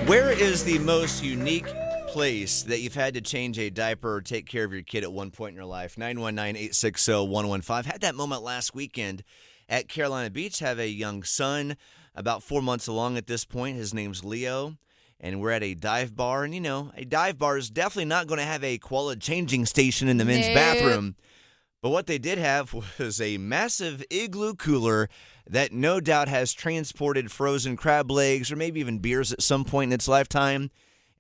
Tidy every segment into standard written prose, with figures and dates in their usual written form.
Where is the most unique place that you've had to change a diaper or take care of your kid at one point in your life? 919-860-115. Had that moment last weekend at Carolina Beach. Have a young son, about 4 months along at this point. His name's Leo. And we're at a dive bar. And, you know, a dive bar is definitely not going to have a quality changing station in the men's bathroom. But what they did have was a massive Igloo cooler that no doubt has transported frozen crab legs or maybe even beers at some point in its lifetime.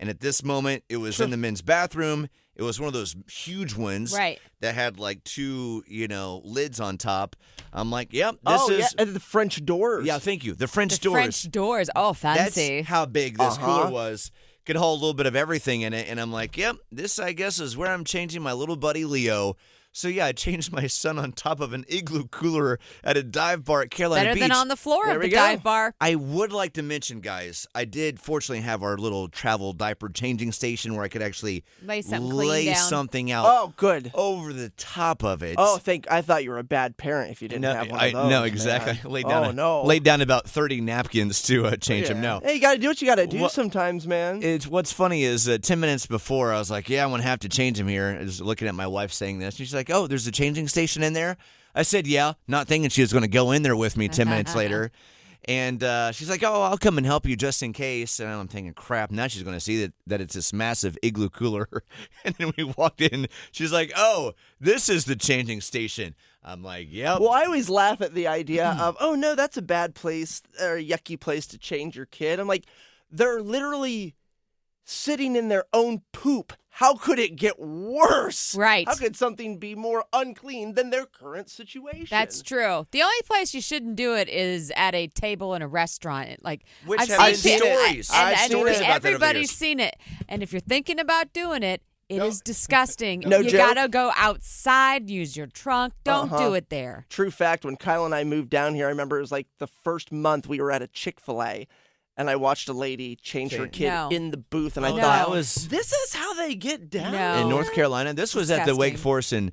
And at this moment, it was in the men's bathroom. It was one of those huge ones that had like two, lids on top. I'm like, yep, this is... the French doors. Yeah, thank you. The French doors. French doors. Oh, fancy. That's how big this cooler was. Could hold a little bit of everything in it. And I'm like, yep, this, I guess, is where I'm changing my little buddy Leo. So, yeah, I changed my son on top of an Igloo cooler at a dive bar at Carolina Beach. Better than on the floor of the dive bar. I would like to mention, guys, I did fortunately have our little travel diaper changing station where I could actually lay something out. Oh, good. Over the top of it. Oh, I thought you were a bad parent if you didn't have one of those. No, exactly. Laid down about 30 napkins to change them. No. Hey, you got to do what you got to do sometimes, man. What's funny is 10 minutes before, I was like, yeah, I'm going to have to change him here. I was looking at my wife saying this. And she's like, oh, there's a changing station in there? I said, yeah, not thinking she was going to go in there with me 10 minutes later. And she's like, oh, I'll come and help you just in case. And I'm thinking, crap, now she's going to see that it's this massive Igloo cooler. And then we walked in. She's like, oh, this is the changing station. I'm like, yep. Well, I always laugh at the idea of, oh, no, that's a bad place or a yucky place to change your kid. I'm like, they're literally sitting in their own poop. How could it get worse? Right. How could something be more unclean than their current situation? That's true. The only place you shouldn't do it is at a table in a restaurant. Which I've seen stories. Everybody's seen it. And if you're thinking about doing it, it is disgusting. No you joke. Gotta go outside, use your trunk. Don't do it there. True fact, when Kyle and I moved down here, I remember it was like the first month we were at a Chick-fil-A. And I watched a lady change her kid in the booth, and I thought, this is how they get down. No. In North Carolina? This was at the Wake Forest and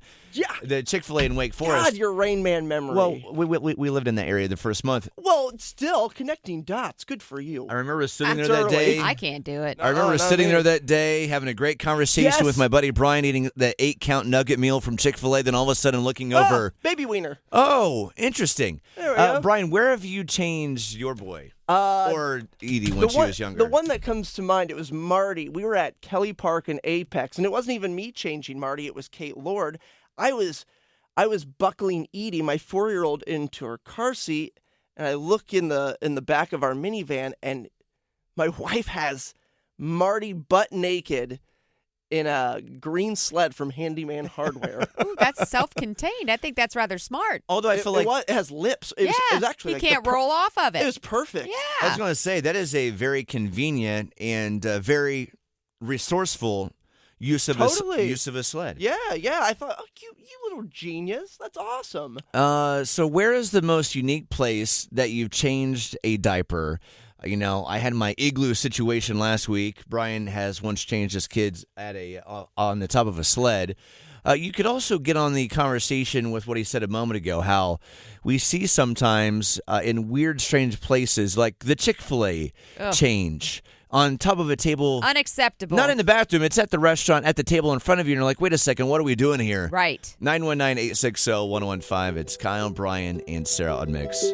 the Chick-fil-A in Wake Forest. God, your Rain Man memory. Well, we lived in that area the first month. Well, still, connecting dots. Good for you. I remember sitting there that day. I can't do it. I remember sitting there that day, having a great conversation with my buddy Brian, eating the 8-count nugget meal from Chick-fil-A, then all of a sudden looking over. Baby wiener. Oh, interesting. There we go. Brian, where have you changed your boy? Or Edie when she was younger? The one that comes to mind, it was Marty. We were at Kelly Park in Apex, and it wasn't even me changing Marty. It was Kate Lord. I was buckling Edie, my 4-year-old, into her car seat, and I look in the back of our minivan, and my wife has Marty butt naked in a green sled from Handyman Hardware. Ooh, that's self-contained. I think that's rather smart. Although I feel it has lips. It was actually he can't roll off of it. It was perfect. Yeah. I was going to say, that is a very convenient and very resourceful use of a sled. Yeah. I thought, you little genius. That's awesome. So where is the most unique place that you've changed a diaper? I had my Igloo situation last week. Brian has once changed his kids at on the top of a sled. You could also get on the conversation with what he said a moment ago, how we see sometimes in weird, strange places, like the Chick-fil-A change on top of a table. Unacceptable. Not in the bathroom. It's at the restaurant, at the table in front of you, and you're like, wait a second, what are we doing here? Right. 919-860-115. It's Kyle, Brian, and Sarah on Mix.